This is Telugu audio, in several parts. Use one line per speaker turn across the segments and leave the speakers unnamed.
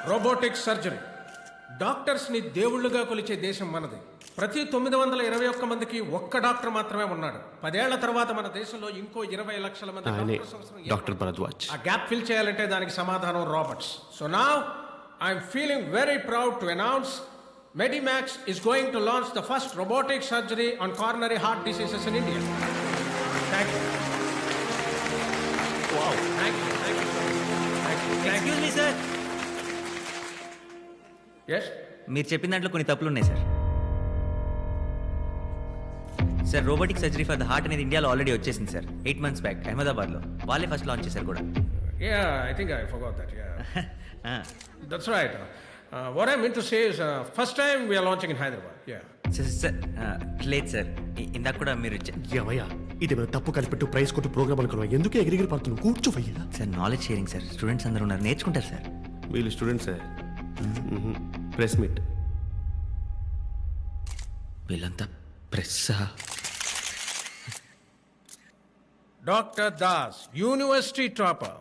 Robotic surgery. డాక్టర్స్ని దేవుళ్ళుగా కొలిచే దేశం మనది. ప్రతి 921 మందికి ఒక్క డాక్టర్ మాత్రమే ఉన్నాడు. 10 ఏళ్ల తర్వాత మన దేశంలో ఇంకో 20 లక్షల మంది డాక్టర్స్ అవసరం.
డాక్టర్ భరద్వాజ్.
ఆ గ్యాప్ ఫిల్ చేయాలంటే దానికి సమాధానం robots. So now I'm feeling very proud to announce Medimax is going to launch the first robotic surgery on coronary heart diseases in India. Thank you. Wow. Thank you. Thank you. Thank you.
Excuse me, sir.
Yes?
మీరు చెప్పిన దాంట్లో కొన్ని తప్పులు ఉన్నాయి sir. Sir robotic surgery for the heart అనేది ఇండియాలో ఆల్రెడీ వచ్చేసింది సార్. 8 months బ్యాక్ అహ్మదాబాద్లో వాళ్ళే ఫస్ట్ లాంచ్ చేశారు కూడా.
Yeah, I think I forgot that. Yeah. That's right. What I meant to say is, first time we are launching in Hyderabad. Yeah.
Sir లేదు సార్, ఇందాక కూడా మీరు
ఏమయ్యా ఇది మన తప్పు కలిపెట్టు ప్రైస్ కొట్టు ప్రోగ్రామ్ అనుకున్నావా? ఎందుకు ఎగిరిగిరి పడుతున్నావు? కూర్చోవయ్యా.
Sir knowledge sharing sir. Students అందరూ ఉన్నారు, నేర్చుకుంటారు సార్.
వీళ్ళు స్టూడెంట్స్ సార్. Press meet.
వీళ్ళంతా press.
Dr. Das, university topper.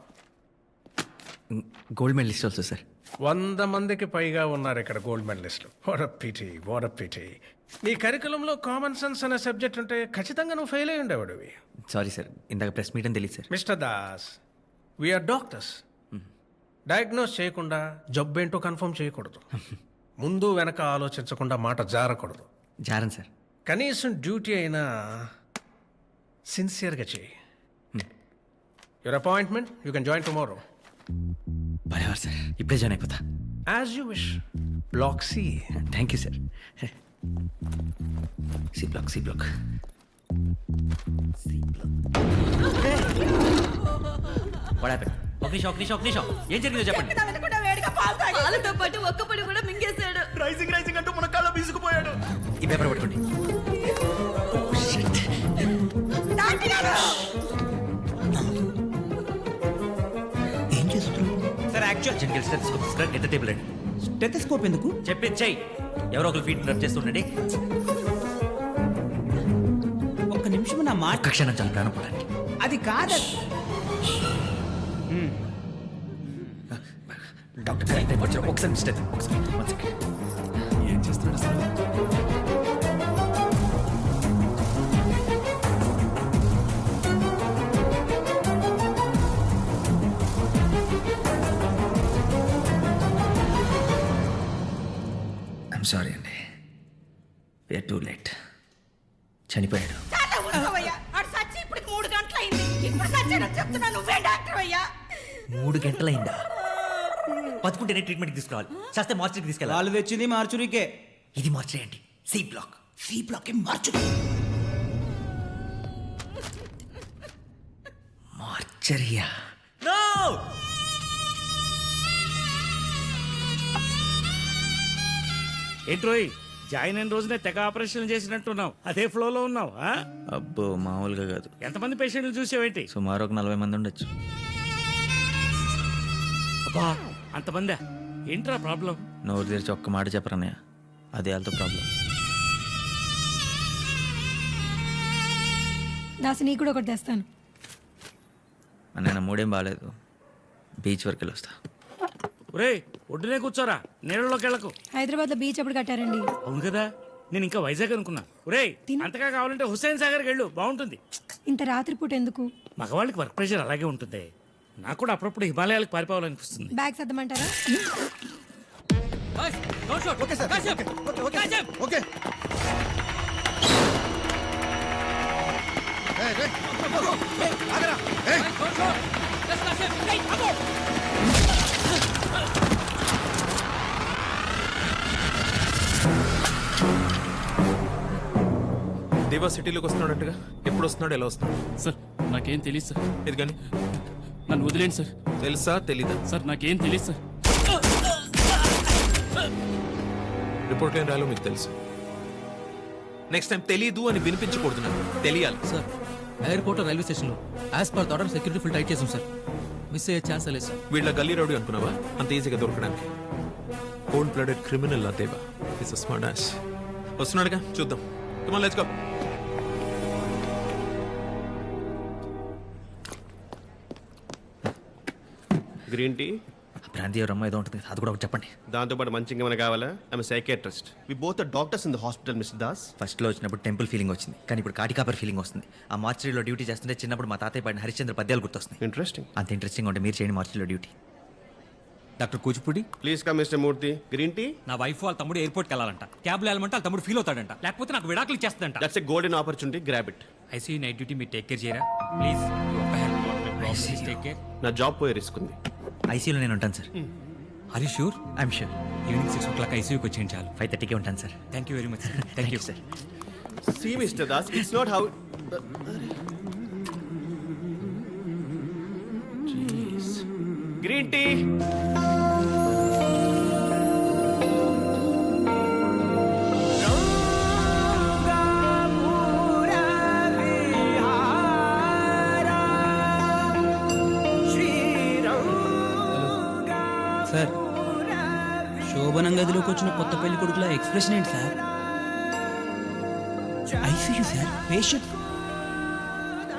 Gold medalist also sir.
100 మందికి పైగా ఉన్నారు ఇక్కడ గోల్డ్ మెడలిస్టులు. What a pity. నీ కరికులంలో కామన్ సెన్స్ అనే సబ్జెక్ట్ ఉంటే ఖచ్చితంగా నువ్వు ఫెయిల్ అయి ఉండేవాడివి.
సారీ సార్, ఇందాక ప్రెస్ మీట్ అని తెలియదు sir.
Mister Das, we are doctors. Diagnose చేయకుండా జబ్బేంటో కన్ఫర్మ్ చేయకూడదు. ముందు వెనక ఆలోచించకుండా మాట జారకూడదు.
జారన్ సార్.
కనీసం డ్యూటీ అయినా సిన్సియర్గా చేయి. Your appointment you can join tomorrow.
బరాబర్ సార్, ఇప్పుడే జాయిన్ అయిపోతా.
As you wish. Block C.
Thank you sir. C block. ఒక నిమిషం ఏం జరిగిందో చెప్పండి.
పాలతో పాటు ఒక్క పొడి కూడా మింగేశాడు.
రైజింగ్ అంటూ మన కళ్ళ బీసుకుపోయాడు. ఈ పేపర్ పట్టుకోండి. ఏం చేస్తున్నావు సార్? యాక్చువల్ జనరల్ స్టెథోస్కోప్ ఎంత టేబుల్ అండి.
స్టెథోస్కోప్ ఎందుకు?
చెప్పించాయి. ఎవరో ఒకరు ఫీట్ రబ్ చేస్తుండండి.
ఒక్క నిమిషం నా మాట.
ఒక్క క్షణం చాలా ప్రాణం పోవడానికి.
అది కాదు
డాక్టర్ కరెక్ట్ టైం వచ్చారు. ఒకసారి స్టెప్ ఏం చేస్తున్నాడు అసలు? ఐఎమ్ సారీ అండి, వీఆర్ టూ లేట్. చనిపోయాడు.
3 గంటలైంది. ఇప్పుడు సచ్చాడని చెప్తున్నా, నువ్వే డాక్టర్ అయ్యా.
3 గంటలైందా? బతుకుంటేనే ట్రీట్మెంట్కి తీసుకురావాలి, చేస్తే మార్చురీకి తీసుకెళ్ళాలి.
వాళ్ళు తెచ్చింది మార్చురీకే.
ఇది మార్చురీ అండి. C block mortuary. మార్చరియా? నో!
ఏంట్రోయ్, జాయిన్ అయిన రోజునే తెగ ఆపరేషన్ చేసినట్టున్నావు. అదే ఫ్లోలో ఉన్నావు.
అబ్బో మామూలుగా కాదు.
ఎంతమంది పేషెంట్లు చూసావేంటి?
సుమారు ఒక 40 మంది ఉండొచ్చు.
అబ్బా, అంతమందా? ఏంట్రా ప్రాబ్లం?
నోరు తెరిచి ఒక్క మాట చెప్పరన్నయ్య, అదే వాళ్ళతో ప్రాబ్లం.
దాసి నీ కూడా ఒకటి తెస్తాను.
అన్నయ్య, నా మూడేం బాగాలేదు. బీచ్ వరకు వెళ్ళి వస్తా.
ఒరే, ఒడ్డునే కూర్చోరా, నీళ్ళలోకి వెళ్ళకు.
హైదరాబాద్ లో బీచ్ ఎప్పుడు కట్టారండి?
అవును కదా, నేను ఇంకా వైజాగ్ అనుకున్నా. ఒరే, అంతగా కావాలంటే హుస్సేన్ సాగర్కి వెళ్ళు, బాగుంటుంది.
ఇంత రాత్రిపూట ఎందుకు?
మగవాళ్ళకి వర్క్ ప్రెషర్ అలాగే ఉంటుంది. నాకు కూడా అప్పుడప్పుడు హిమాలయాలకు పారిపోవాలనిపిస్తుంది.
బ్యాగ్ సర్దమంటారా?
దేవా సిటీలోకి వస్తున్నాడంటగా. ఎప్పుడు వస్తున్నాడు, ఎలా వస్తున్నాడు?
సార్ నాకేం తెలియదు సార్.
ఇది కానీ
నన్ను వదిలేండి సార్.
తెలుసా తెలీదా?
సార్ నాకేం తెలియదు సార్.
రిపోర్ట్ ఏం రాలో మీకు తెలుసు. నెక్స్ట్ టైం తెలీదు అని వినిపించకూడదు, నాకు తెలియాలి.
సార్ ఎయిర్పోర్ట్ రైల్వే స్టేషన్లో as per order security full tight చేసాం సార్. మిస్ అయ్యే ఛాన్స్ లేదు సార్.
వీళ్ళ గల్లీ రౌడీ అనుకున్నావా అంత ఈజీగా దొరకడానికి? Cold blooded criminal Deva is a smart ass. వస్తున్నాడుగా, చూద్దాం. Come on, let's go. Green tea.
ప్రాంతీయ రమ్మ ఏదో ఉంటుంది అది కూడా ఒకటి చెప్పండి.
దాంతోపాటు మంచి ఇంకేమైనా కావాలా? I'm psychiatrist. We both are doctors in the hospital mister Das.
ఫస్ట్లో వచ్చినప్పుడు టెంపుల్ ఫీలింగ్ వచ్చింది, కానీ ఇప్పుడు కాటికాపర్ ఫీలింగ్ వస్తుంది. ఆ మార్చరీలో డ్యూటీ చేస్తుంటే చిన్నప్పుడు మా తాతయ్య పాడిన హరిశ్చంద్ర పద్యాలు గుర్తొస్తున్నాయి.
ఇంట్రెస్టింగ్.
అంత ఇంట్రెస్టింగ్ ఉంటే మీరు చేయండి మార్చరీలో duty.
Doctor Kuchipudi,
please come mister Murthy. Green tea.
నా వైఫ్ వాళ్ళ తమ్ముడు ఎయిర్పోర్ట్కి వెళ్ళాలంట. క్యాబ్లో వెళ్ళమంటే వాళ్ళ తమ్ముడు ఫీల్ అవుతాడంట, లేకపోతే నాకు విడాకులు చేస్తాడంట.
That's a golden opportunity. Grab it.
ICU night duty మీరు టేక్ కేర్ చేయరా ప్లీజ్? ఒక్క హెల్ప్ టేక్ కేర్.
నా జాబ్ పోయే రిస్క్ ఉంది.
ఐసీయూలో నేను ఉంటాను sir.
Are you sure?
I'm sure.
Evening 6 o'clock ఐసీయూకి వచ్చేయండి చాలు.
5:30కే ఉంటాను sir.
Thank you very much. Thank you
sir.
See, Mr. Das, it's not how. Jeez. Green tea.
Sir, శోభనం గదిలోకి వచ్చిన కొత్త పెళ్లి కొడుకుల ఎక్స్ప్రెషన్ ఏంటి సార్? ఐసీయూ సార్, పేషెంట్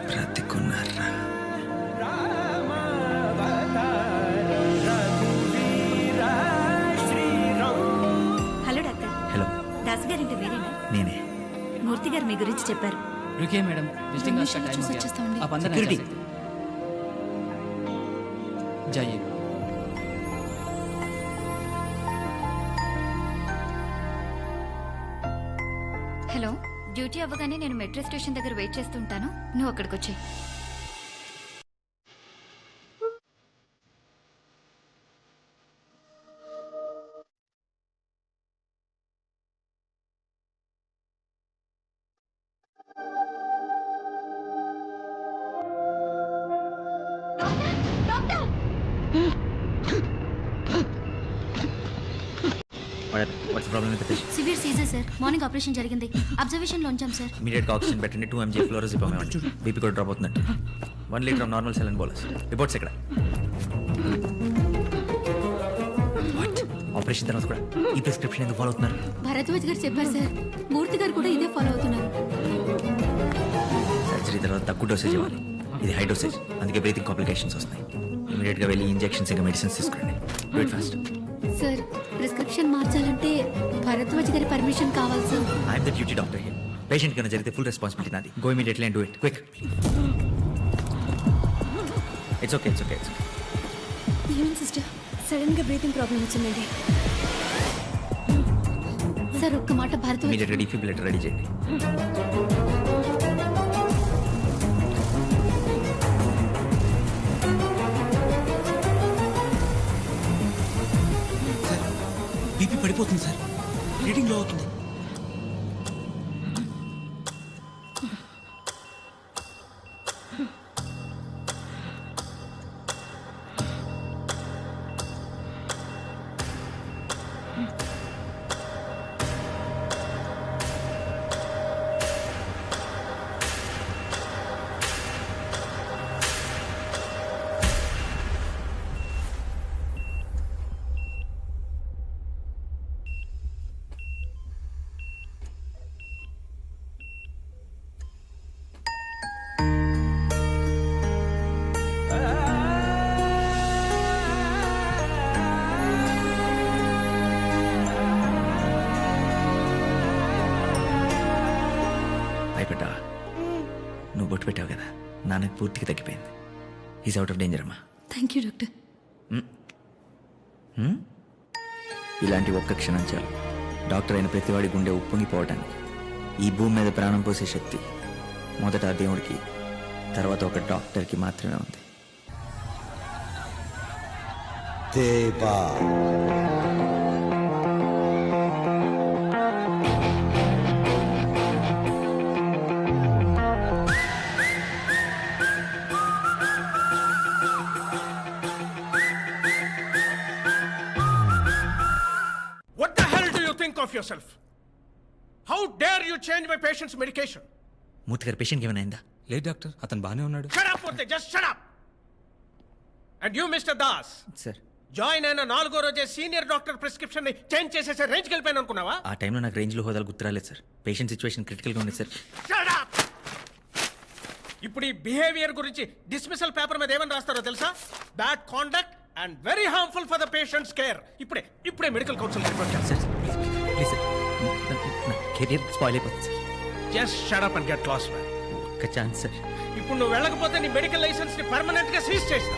బ్రతికున్నారా?
Hello doctor.
హలో,
దాస్ గారింటి మీరేనా?
నేనే.
మూర్తి గారు మీ గురించి చెప్పారు.
रुकिए मैडम, विजिटिंग
निमिषం చూసి వచ్చేస్తామండి.
आप अंदर
Security.
जाइए.
హలో, డ్యూటీ అవ్వగానే నేను మెట్రో స్టేషన్ దగ్గర వెయిట్ చేస్తుంటాను, నువ్వు అక్కడికి వచ్చేయ్.
What's problem with patient?
Severe seizure sir. Morning operation జరిగింది. అబ్జర్వేషన్ లో ఉంచాం సార్.
ఇమీడియట్గా ఆక్సిజన్ పెట్టండి. 2 mg ఫ్లోరోజిపమ్ ఇవ్వండి. బీపీ కూడా డ్రాప్ అవుతున్నట్టు. 1 litre of normal saline bolus. Reports ఇక్కడ. ఆపరేషన్ తర్వాత కూడా ఈ ప్రిస్క్రిప్షన్ ఎందుకు ఫాలో అవుతున్నారు?
భరద్వాజ్ గారు చెప్పారు సార్. మూర్తి గారు కూడా ఇదే ఫాలో అవుతున్నారు.
సర్జరీ తర్వాత తక్కువ డోసేజ్ ఇవ్వాలి. ఇది హై డోసేజ్, అందుకే బ్రీతింగ్ కాంప్లికేషన్స్ వస్తాయి. ఇమీడియట్గా వెళ్ళి ఇంజెక్షన్స్ ఇంకా మెడిసిన్స్ తీసుకోండి. Do it fast.
Sir, prescription మార్చాలంటే భరద్వాజ్ గారి పర్మిషన్ కావాలి sir.
I'm the duty doctor here. Patient కన్నా జరిగితే ఫుల్ రెస్పాన్సిబిలిటీ నాది. Go immediately and do it quick. It's okay, it's okay, it's okay.
Even sister, sudden గా బ్రీతింగ్ ప్రాబ్లం వచ్చిందండి సార్. ఒక్క మాట భరద్వాజ్.
ఇమీడియట్గా డిఫిబ్రిలేటర్ రెడీ చేయండి.
బీపీ పడిపోతుంది సార్, రీడింగ్ లో అవుతుంది.
భయపడ్డా? నువ్వు బొట్టు పెట్టావు కదా, నాన్నకు పూర్తిగా తగ్గిపోయింది. ఈజ్ అవుట్ ఆఫ్ డేంజర్ అమ్మా.
Thank you doctor.
ఇలాంటి ఒక్క క్షణం చాలు డాక్టర్ అయిన ప్రతివాడి గుండె ఉప్పొంగిపోవటానికి. ఈ భూమి మీద ప్రాణం పోసే శక్తి మొదట ఆ దేవుడికి, తర్వాత ఒక డాక్టర్కి మాత్రమే ఉంది.
What the hell do you think of yourself? How dare you change my patient's medication?
మూర్తి గారి పేషెంట్కి ఏమైనా అయిందా?
లేదు డాక్టర్, అతను బాగానే ఉన్నాడు.
Shut up, Murthy, just shut up. And you, Mr. Das,
sir,
join అయిన 4వ రోజే సీనియర్ డాక్టర్ ప్రిస్క్రిప్షన్ ని చేంజ్ చేసేసే రేంజ్కి వెళ్ళిపోయాను అనుకున్నావా?
ఆ టైంలో నాకు రేంజ్లో హోదాలు గుర్తురాలేదు సార్. పేషెంట్ సిచ్యువేషన్ క్రిటికల్గా ఉంది సార్.
Shut up! ఇప్పుడు ఈ బిహేవియర్ గురించి డిస్మిసల్ పేపర్ మీద ఏమని రాస్తారో తెలుసా? Bad conduct and very harmful for the patients care. ఇప్పుడే మెడికల్ కౌన్సిల్ రిపోర్ట్ చేస్తాను.
సార్ ప్లీజ్ సార్ నా కెరీర్ స్పాయిల్ అయిపోతుంది sir.
Just shut up and get lost man.
ఒక్క ఛాన్స్ సార్.
ఇప్పుడు నువ్వు వెళ్ళకపోతే నీ మెడికల్ లైసెన్స్ ని పర్మనెంట్ గా సీజ్ చేస్తా.